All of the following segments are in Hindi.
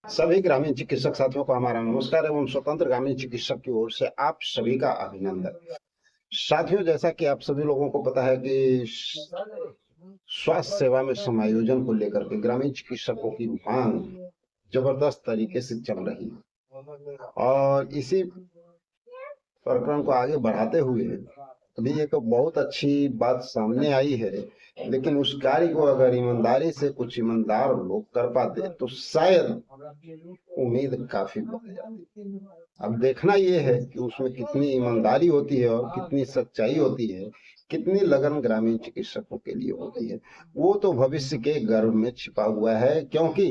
सभी ग्रामीण चिकित्सक साथियों को हमारा नमस्कार एवं स्वतंत्र ग्रामीण चिकित्सक की ओर से आप सभी का अभिनंदन। साथियों, जैसा कि आप सभी लोगों को पता है कि स्वास्थ्य सेवा में समायोजन को लेकर के ग्रामीण चिकित्सकों की मांग जबरदस्त तरीके से चल रही है और इसी प्रकरण को आगे बढ़ाते हुए अभी एक बहुत अच्छी बात सामने आई है। लेकिन उस कार्य को अगर ईमानदारी से कुछ ईमानदार लोग कर पाते तो शायद उम्मीद काफी बढ़ जाती। अब देखना ये है कि उसमें कितनी ईमानदारी होती है और कितनी सच्चाई होती है, कितनी लगन ग्रामीण चिकित्सकों के लिए होती है, वो तो भविष्य के गर्भ में छिपा हुआ है। क्योंकि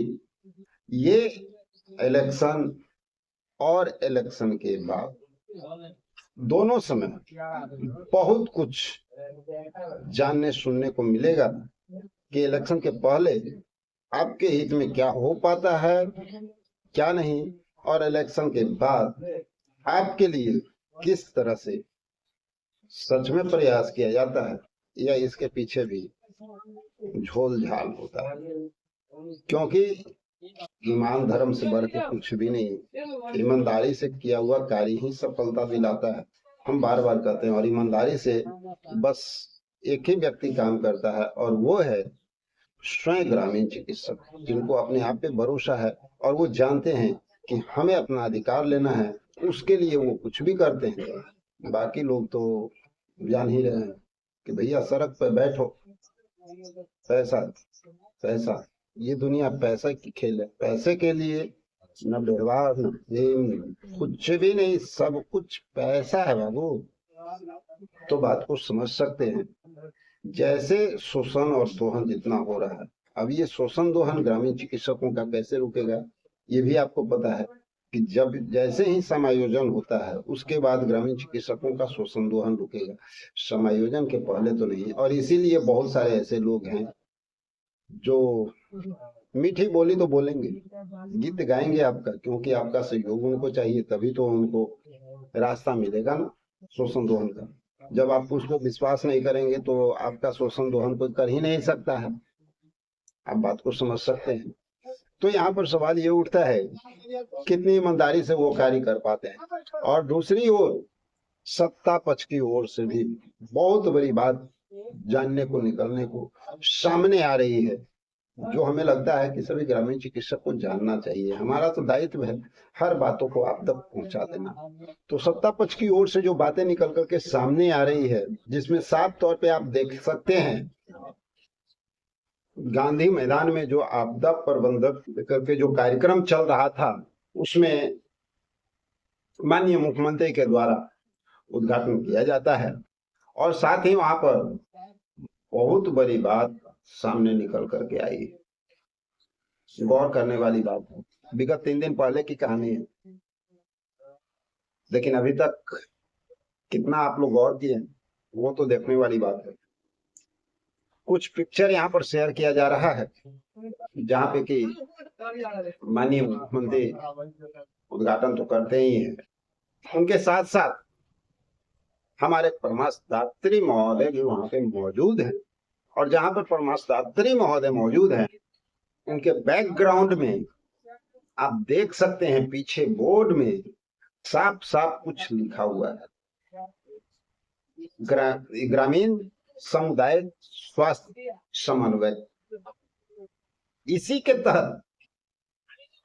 ये इलेक्शन और इलेक्शन के बाद दोनों समय बहुत कुछ जानने सुनने को मिलेगा कि इलेक्शन के पहले आपके हित में क्या हो पाता है, क्या नहीं, और इलेक्शन के बाद आपके लिए किस तरह से सच में प्रयास किया जाता है या इसके पीछे भी झोल झाल होता है। क्योंकि ईमान धर्म से बढ़ के कुछ भी नहीं, ईमानदारी से किया हुआ कार्य ही सफलता दिलाता है। हम बार बार कहते हैं और ईमानदारी से बस एक ही व्यक्ति काम करता है और वो है स्वयं ग्रामीण चिकित्सक, जिनको अपने आप पे भरोसा है और वो जानते हैं कि हमें अपना अधिकार लेना है। उसके लिए वो कुछ भी करते हैं। बाकी लोग तो जान ही रहे हैं कि भैया सड़क पर बैठो, पैसा पैसा, ये दुनिया पैसा की खेल है। पैसे के लिए न व्यवहार न प्रेम, कुछ भी नहीं, सब कुछ पैसा है बाबू। तो बात को समझ सकते हैं। जैसे शोषण और दोहन जितना हो रहा है, अब ये शोषण दोहन ग्रामीण चिकित्सकों का कैसे रुकेगा, ये भी आपको पता है कि जब जैसे ही समायोजन होता है उसके बाद ग्रामीण चिकित्सकों का शोषण दोहन रुकेगा। समायोजन के पहले तो नहीं। और इसीलिए बहुत सारे ऐसे लोग हैं जो मीठी बोली तो बोलेंगे, गीत गाएंगे आपका, क्योंकि आपका सहयोग उनको चाहिए, तभी तो उनको रास्ता मिलेगा ना शोषण दोहन का। जब आप उसको विश्वास नहीं करेंगे तो आपका शोषण दोहन कोई कर ही नहीं सकता है। आप बात को समझ सकते हैं। तो यहाँ पर सवाल ये उठता है कितनी ईमानदारी से वो कार्य कर पाते हैं। और दूसरी ओर सत्ता पक्ष की ओर से भी बहुत बड़ी बात जानने को निकलने को सामने आ रही है, जो हमें लगता है कि सभी ग्रामीण चिकित्सक को जानना चाहिए। हमारा तो दायित्व है हर बातों को आप तक पहुंचा देना। तो सत्ता पक्ष की ओर से जो बातें निकल करके सामने आ रही है, जिसमें साफ तौर पे आप देख सकते हैं गांधी मैदान में जो आपदा प्रबंधक लेकर के जो कार्यक्रम चल रहा था, उसमें माननीय मुख्यमंत्री के द्वारा उद्घाटन किया जाता है और साथ ही वहां पर बहुत बड़ी बात सामने निकल करके आई है। गौर करने वाली बात है, विगत 3 दिन पहले की कहानी है, लेकिन अभी तक कितना आप लोग गौर किए वो तो देखने वाली बात है। कुछ पिक्चर यहाँ पर शेयर किया जा रहा है जहाँ पे कि माननीय मुख्यमंत्री उद्घाटन तो करते ही हैं, उनके साथ साथ हमारे परमास्तात्री महोदय भी वहां पे मौजूद हैं। और जहां पर परमास्तात्री महोदय मौजूद हैं, उनके बैकग्राउंड में आप देख सकते हैं पीछे बोर्ड में साफ साफ कुछ लिखा हुआ है, ग्रामीण समुदाय स्वास्थ्य समन्वय। इसी के तहत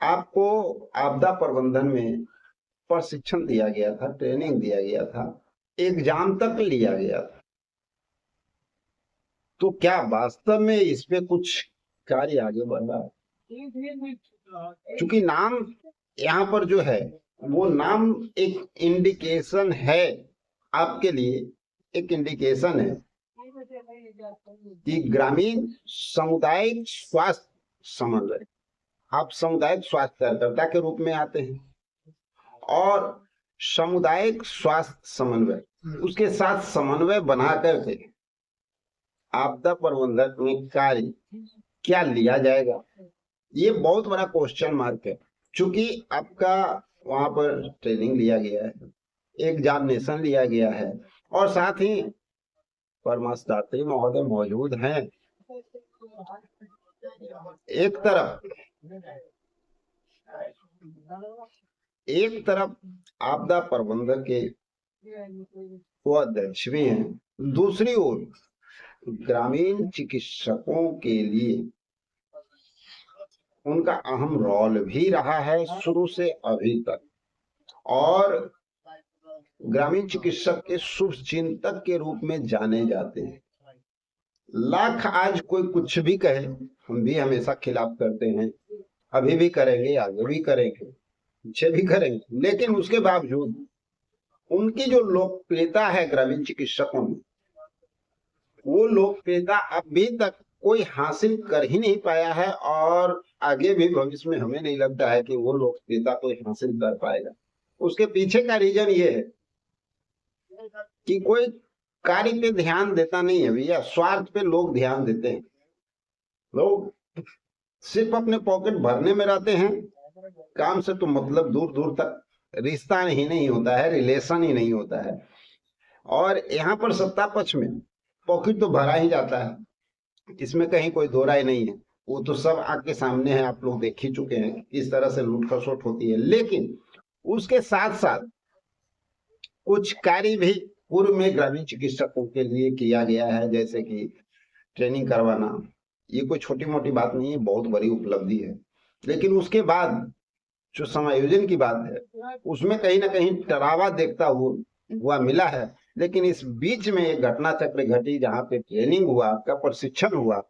आपको आपदा प्रबंधन में प्रशिक्षण दिया गया था, ट्रेनिंग दिया गया था, एग्जाम तक लिया गया था। तो क्या वास्तव में इस पे कुछ कार्य आगे बढ़ रहा है? क्योंकि नाम यहाँ पर जो है वो नाम एक इंडिकेशन है, आपके लिए एक इंडिकेशन है कि ग्रामीण सामुदायिक स्वास्थ्य समन्वय। आप सामुदायिक स्वास्थ्य कार्यकर्ता के रूप में आते हैं और सामुदायिक स्वास्थ्य समन्वय, उसके साथ समन्वय बना करके आपदा प्रबंधन में कार्य क्या लिया जाएगा, ये बहुत बड़ा क्वेश्चन मार्क है। चूंकि आपका वहां पर ट्रेनिंग लिया गया है, एग्जामिनेशन लिया गया है और साथ ही परमास्तात्री महोदय मौजूद हैं। एक तरफ एक तरफ आपदा प्रबंधक के वो अध्यक्ष भी हैं, दूसरी ओर ग्रामीण चिकित्सकों के लिए उनका अहम रोल भी रहा है शुरू से अभी तक, और ग्रामीण चिकित्सक के शुभ चिंतक के रूप में जाने जाते हैं। लाख आज कोई कुछ भी कहे, हम भी हमेशा खिलाफ करते हैं, अभी भी करेंगे, आगे भी करेंगे, पीछे भी करेंगे, लेकिन उसके बावजूद उनकी जो लोकप्रियता है ग्रामीण चिकित्सकों में, वो लोकप्रियता अभी तक कोई हासिल कर ही नहीं पाया है, और आगे भी भविष्य में हमें नहीं लगता है कि वो लोकप्रियता कोई हासिल कर पाएगा। उसके पीछे का रीजन ये है कि कोई कार्य पे ध्यान देता नहीं है भैया, स्वार्थ पे लोग ध्यान देते हैं। लोग सिर्फ अपने पॉकेट भरने में रहते हैं, काम से तो मतलब दूर दूर तक रिश्ता ही नहीं होता है, रिलेशन ही नहीं होता है। और यहाँ पर सत्ता पक्ष में पॉकेट तो भरा ही जाता है, इसमें कहीं कोई दो राय नहीं है। वो तो सब आग के सामने है, आप लोग देख ही चुके हैं किस तरह से लूट खसोट होती है। लेकिन उसके साथ साथ कुछ कार्य भी पूर्व में ग्रामीण चिकित्सकों के लिए किया गया है, जैसे कि ट्रेनिंग करवाना। ये कोई छोटी मोटी बात नहीं है, बहुत बड़ी उपलब्धि है। लेकिन उसके बाद जो समायोजन की बात है, उसमें कहीं ना कहीं डरावा देखता हुआ मिला है। लेकिन इस बीच में एक घटना चक्र घटी जहाँ पे ट्रेनिंग हुआ, आपका प्रशिक्षण हुआ,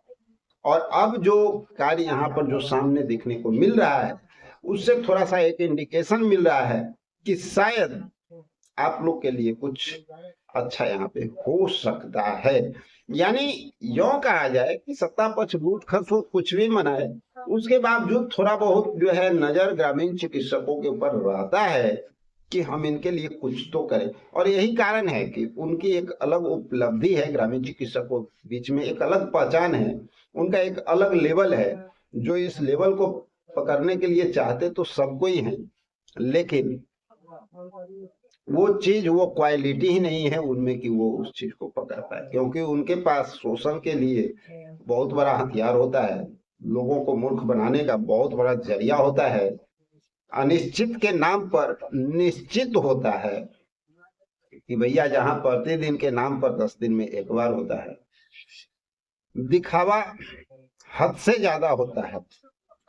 और अब जो कार्य यहाँ पर जो सामने देखने को मिल रहा है, उससे थोड़ा सा एक इंडिकेशन मिल रहा है कि शायद आप लोग के लिए कुछ अच्छा यहाँ पे हो सकता है। यानी यो कहा जाए कि सत्ता पक्ष लूट खसोट कुछ भी मनाए, उसके बावजूद थोड़ा बहुत जो है नजर ग्रामीण चिकित्सकों के ऊपर रहता है कि हम इनके लिए कुछ तो करें। और यही कारण है कि उनकी एक अलग उपलब्धि है, ग्रामीण चिकित्सकों के बीच में एक अलग पहचान है, उनका एक अलग लेवल है। जो इस लेवल को पकड़ने के लिए चाहते तो सबको ही है, लेकिन वो चीज, वो क्वालिटी ही नहीं है उनमें कि वो उस चीज को पकड़ पाए, क्योंकि उनके पास शोषण के लिए बहुत बड़ा हथियार होता है, लोगों को मूर्ख बनाने का बहुत बड़ा जरिया होता है, अनिश्चित के नाम पर निश्चित होता है कि भैया जहां प्रतिदिन के नाम पर 10 दिन में एक बार होता है, दिखावा हद से ज्यादा होता है,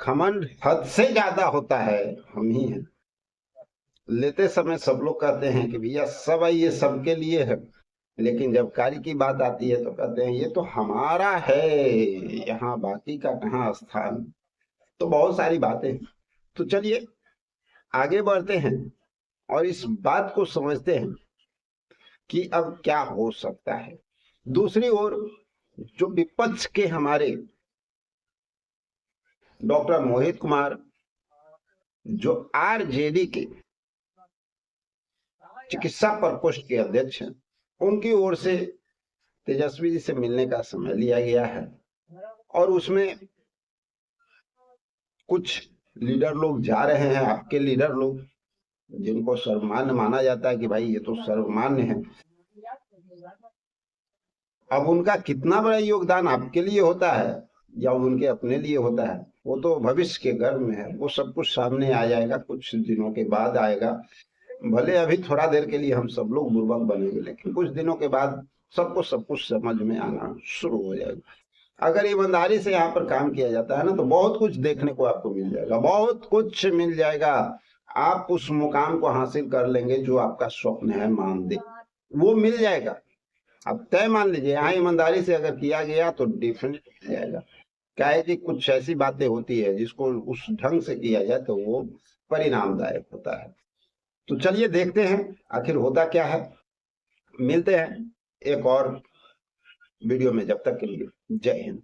घमंड हद से ज्यादा होता है, हम ही हैं। लेते समय सब लोग कहते हैं कि भैया सब ये सबके लिए है, लेकिन जब कार्य की बात आती है तो कहते हैं ये तो हमारा है, यहाँ बाकी का कहाँ स्थान। तो बहुत सारी बातें। तो चलिए आगे बढ़ते हैं और इस बात को समझते हैं कि अब क्या हो सकता है। दूसरी ओर जो विपक्ष के हमारे डॉक्टर मोहित कुमार, जो आरजेडी के चिकित्सा प्रकोष्ठ के अध्यक्ष हैं, उनकी ओर से तेजस्वी जी से मिलने का समय लिया गया है, और उसमें कुछ लीडर लोग जा रहे हैं, आपके लीडर लोग जिनको सर्वमान्य माना जाता है कि भाई ये तो सर्वमान्य है। अब उनका कितना बड़ा योगदान आपके लिए होता है या उनके अपने लिए होता है, वो तो भविष्य के गर्भ में है, वो सब कुछ सामने आ जाएगा, कुछ दिनों के बाद आएगा। भले अभी थोड़ा देर के लिए हम सब लोग बुर्बक बनेंगे, लेकिन कुछ दिनों के बाद सबको सब कुछ समझ में आना शुरू हो जाएगा। अगर ईमानदारी से यहाँ पर काम किया जाता है ना, तो बहुत कुछ देखने को आपको मिल जाएगा, बहुत कुछ मिल जाएगा। आप उस मुकाम को हासिल कर लेंगे जो आपका स्वप्न है, मान दे वो मिल जाएगा। अब तय मान लीजिए, यहाँ ईमानदारी से अगर किया गया तो डिफरेंट मिल जाएगा। क्या है कि कुछ ऐसी बातें होती है जिसको उस ढंग से किया जाए तो वो परिणामदायक होता है। तो चलिए देखते हैं आखिर होता क्या है। मिलते हैं एक और वीडियो में, जब तक के लिए जय हिंद।